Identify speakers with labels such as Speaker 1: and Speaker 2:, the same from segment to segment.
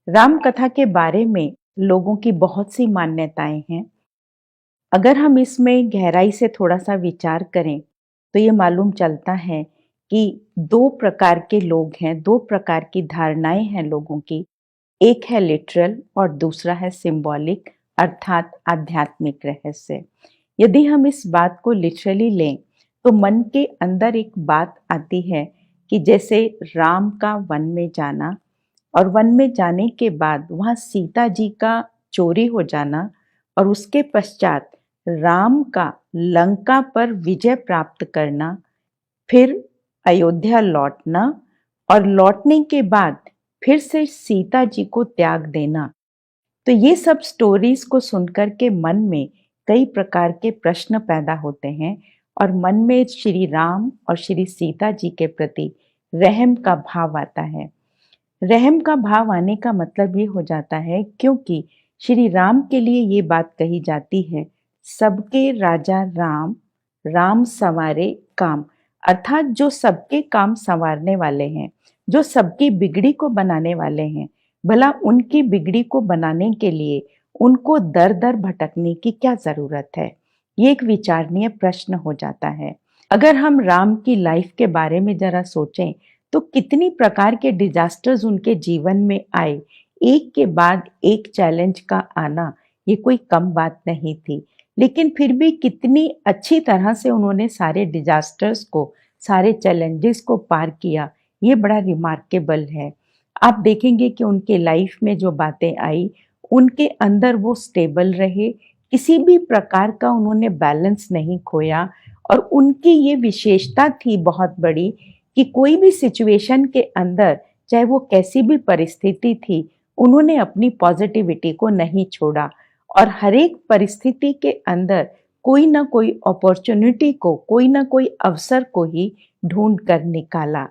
Speaker 1: राम कथा के बारे में लोगों की बहुत सी मान्यताएं हैं। अगर हम इसमें गहराई से थोड़ा सा विचार करें तो ये मालूम चलता है कि दो प्रकार के लोग हैं, दो प्रकार की धारणाएं हैं लोगों की। एक है लिटरल और दूसरा है सिंबॉलिक, अर्थात आध्यात्मिक रहस्य। यदि हम इस बात को लिटरली लें तो मन के अंदर एक बात आती है कि जैसे राम का वन में जाना और वन में जाने के बाद वहां सीता जी का चोरी हो जाना और उसके पश्चात राम का लंका पर विजय प्राप्त करना, फिर अयोध्या लौटना और लौटने के बाद फिर से सीता जी को त्याग देना। तो ये सब स्टोरीज को सुनकर के मन में कई प्रकार के प्रश्न पैदा होते हैं और मन में श्री राम और श्री सीता जी के प्रति रहम का भाव आता है। रहम का भाव आने का मतलब ये हो जाता है क्योंकि श्री राम के लिए ये बात कही जाती है, सबके राजा राम, राम संवारे काम। अर्थात जो सबके काम संवारने वाले हैं, जो सबकी बिगड़ी को बनाने वाले हैं, भला उनकी बिगड़ी को बनाने के लिए उनको दर दर भटकने की क्या जरूरत है। ये एक विचारणीय प्रश्न हो जाता है। अगर हम राम की लाइफ के बारे में जरा सोचें तो कितनी प्रकार के डिजास्टर्स उनके जीवन में आए, एक के बाद एक चैलेंज का आना ये कोई कम बात नहीं थी। लेकिन फिर भी कितनी अच्छी तरह से उन्होंने सारे डिजास्टर्स को, सारे चैलेंजेस को पार किया, ये बड़ा रिमार्केबल है। आप देखेंगे कि उनके लाइफ में जो बातें आई, उनके अंदर वो स्टेबल रहे, किसी भी प्रकार का उन्होंने बैलेंस नहीं खोया। और उनकी ये विशेषता थी बहुत बड़ी कि कोई भी सिचुएशन के अंदर, चाहे वो कैसी भी परिस्थिति थी, उन्होंने अपनी पॉजिटिविटी को नहीं छोड़ा और हर एक परिस्थिति के अंदर कोई ना कोई अपॉर्चुनिटी को, कोई ना कोई अवसर को ही ढूंढ कर निकाला।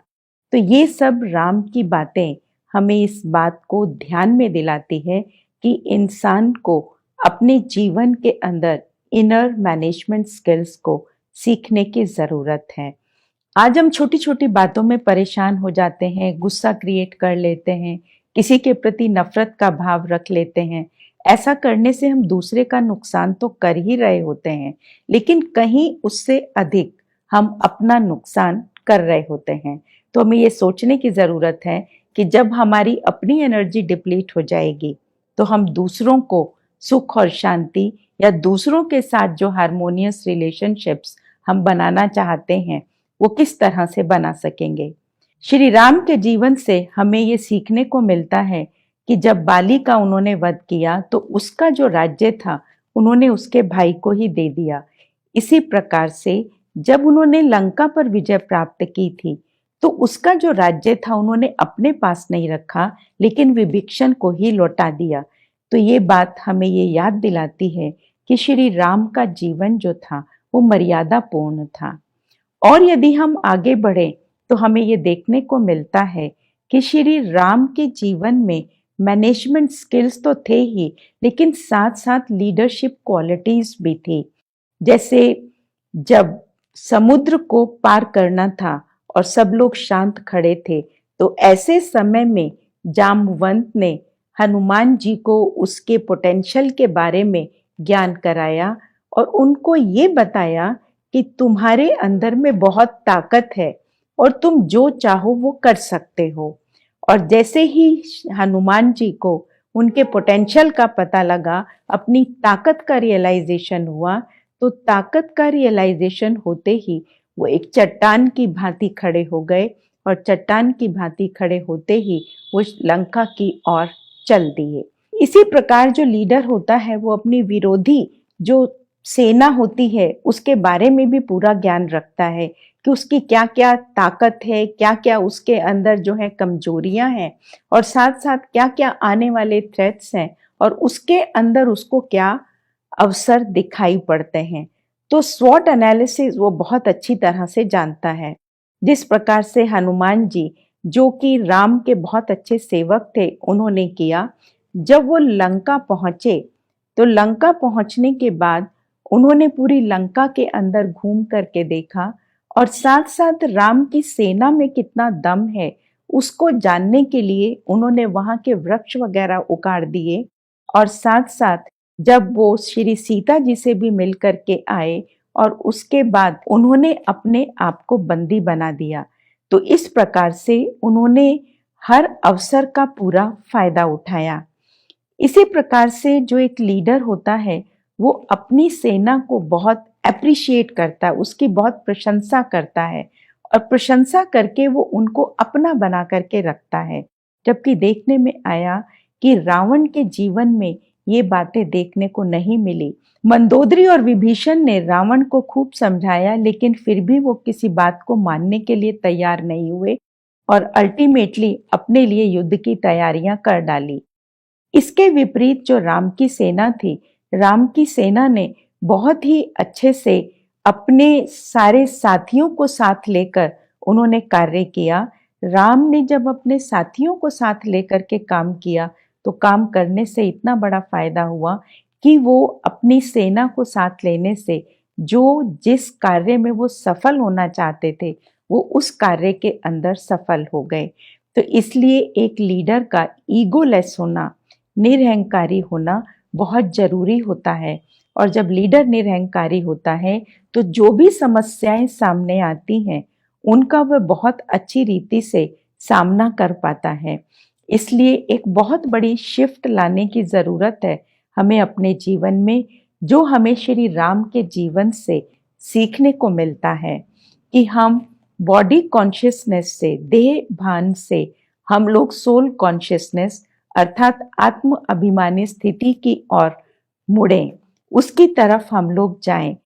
Speaker 1: तो ये सब राम की बातें हमें इस बात को ध्यान में दिलाती है कि इंसान को अपने जीवन के अंदर इनर मैनेजमेंट स्किल्स को सीखने की जरूरत है। आज हम छोटी छोटी बातों में परेशान हो जाते हैं, गुस्सा क्रिएट कर लेते हैं, किसी के प्रति नफरत का भाव रख लेते हैं। ऐसा करने से हम दूसरे का नुकसान तो कर ही रहे होते हैं, लेकिन कहीं उससे अधिक हम अपना नुकसान कर रहे होते हैं। तो हमें ये सोचने की जरूरत है कि जब हमारी अपनी एनर्जी डिप्लीट हो जाएगी तो हम दूसरों को सुख और शांति या दूसरों के साथ जो हार्मोनियस रिलेशनशिप्स हम बनाना चाहते हैं वो किस तरह से बना सकेंगे। श्री राम के जीवन से हमें ये सीखने को मिलता है कि जब बाली का उन्होंने वध किया तो उसका जो राज्य था उन्होंने उसके भाई को ही दे दिया। इसी प्रकार से जब उन्होंने लंका पर विजय प्राप्त की थी तो उसका जो राज्य था उन्होंने अपने पास नहीं रखा, लेकिन विभीषण को ही लौटा दिया। तो ये बात हमें ये याद दिलाती है कि श्री राम का जीवन जो था वो मर्यादा पूर्ण था। और यदि हम आगे बढ़े तो हमें ये देखने को मिलता है कि श्री राम के जीवन में मैनेजमेंट स्किल्स तो थे ही, लेकिन साथ साथ लीडरशिप क्वालिटीज भी थी। जैसे जब समुद्र को पार करना था और सब लोग शांत खड़े थे, तो ऐसे समय में जामवंत ने हनुमान जी को उसके पोटेंशियल के बारे में ज्ञान कराया और उनको ये बताया कि तुम्हारे अंदर में बहुत ताकत है और तुम जो चाहो वो कर सकते हो। और जैसे ही हनुमान जी को उनके पोटेंशियल का पता लगा, अपनी ताकत का रियलाइजेशन हुआ, तो ताकत का रियलाइजेशन होते ही वो एक चट्टान की भांति खड़े हो गए और चट्टान की भांति खड़े होते ही वो लंका की ओर चल दिए। इसी प्रकार जो लीडर होता है वो अपनी विरोधी जो सेना होती है उसके बारे में भी पूरा ज्ञान रखता है कि उसकी क्या क्या ताकत है, क्या क्या उसके अंदर जो है कमजोरियां हैं और साथ साथ क्या क्या आने वाले थ्रेट्स हैं और उसके अंदर उसको क्या अवसर दिखाई पड़ते हैं। तो स्वॉट एनालिसिस वो बहुत अच्छी तरह से जानता है। जिस प्रकार से हनुमान जी, जो कि राम के बहुत अच्छे सेवक थे, उन्होंने किया, जब वो लंका पहुंचे तो लंका पहुंचने के बाद उन्होंने पूरी लंका के अंदर घूम करके देखा और साथ साथ राम की सेना में कितना दम है उसको जानने के लिए उन्होंने वहां के वृक्ष वगैरह उखाड़ दिए और साथ साथ जब वो श्री सीता जी से भी मिल करके आए और उसके बाद उन्होंने अपने आप को बंदी बना दिया। तो इस प्रकार से उन्होंने हर अवसर का पूरा फायदा उठाया। इसी प्रकार से जो एक लीडर होता है वो अपनी सेना को बहुत एप्रिशिएट करता है, उसकी बहुत प्रशंसा करता है और प्रशंसा करके वो उनको अपना बना करके रखता है। जबकि देखने में आया कि रावण के जीवन में ये बातें देखने को नहीं मिली। मंदोदरी और विभीषण ने रावण को खूब समझाया लेकिन फिर भी वो किसी बात को मानने के लिए तैयार नहीं हुए और अल्टीमेटली अपने लिए युद्ध की तैयारियां कर डाली। इसके विपरीत जो राम की सेना थी, राम की सेना ने बहुत ही अच्छे से अपने सारे साथियों को साथ लेकर उन्होंने कार्य किया। राम ने जब अपने साथियों को साथ लेकर के काम किया तो काम करने से इतना बड़ा फायदा हुआ कि वो अपनी सेना को साथ लेने से जो जिस कार्य में वो सफल होना चाहते थे वो उस कार्य के अंदर सफल हो गए। तो इसलिए एक लीडर का ईगोलेस होना, निरहंकारी होना बहुत जरूरी होता है। और जब लीडर निरहंकारी होता है तो जो भी समस्याएं सामने आती हैं उनका वह बहुत अच्छी रीति से सामना कर पाता है। इसलिए एक बहुत बड़ी शिफ्ट लाने की जरूरत है हमें अपने जीवन में, जो हमें श्री राम के जीवन से सीखने को मिलता है कि हम बॉडी कॉन्शियसनेस से, देह भान से हम लोग सोल कॉन्शियसनेस अर्थात आत्म अभिमानी स्थिति की ओर मुड़ें, उसकी तरफ हम लोग जाएं।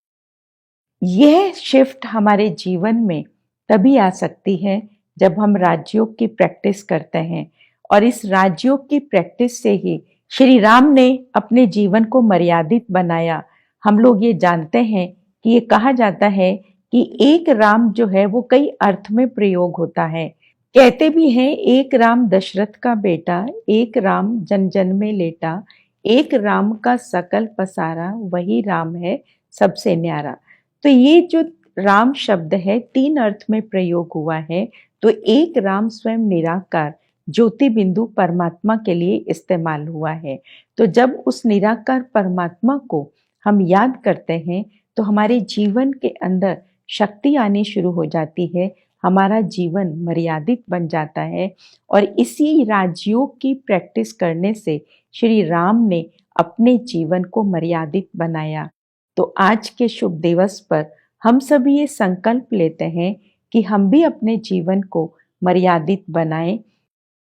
Speaker 1: यह शिफ्ट हमारे जीवन में तभी आ सकती है जब हम राजयोग की प्रैक्टिस करते हैं और इस राजयोग की प्रैक्टिस से ही श्री राम ने अपने जीवन को मर्यादित बनाया। हम लोग ये जानते हैं कि ये कहा जाता है कि एक राम जो है वो कई अर्थ में प्रयोग होता है। कहते भी हैं एक राम दशरथ का बेटा, एक राम जन जन में लेटा, एक राम का सकल पसारा, वही राम है सबसे न्यारा। तो ये जो राम शब्द है तीन अर्थ में प्रयोग हुआ है। तो एक राम स्वयं निराकार ज्योति बिंदु परमात्मा के लिए इस्तेमाल हुआ है। तो जब उस निराकार परमात्मा को हम याद करते हैं तो हमारे जीवन के अंदर शक्ति आनी शुरू हो जाती है, हमारा जीवन मर्यादित बन जाता है। और इसी राजयोग की प्रैक्टिस करने से श्री राम ने अपने जीवन को मर्यादित बनाया। तो आज के शुभ दिवस पर हम सभी ये संकल्प लेते हैं कि हम भी अपने जीवन को मर्यादित बनाएं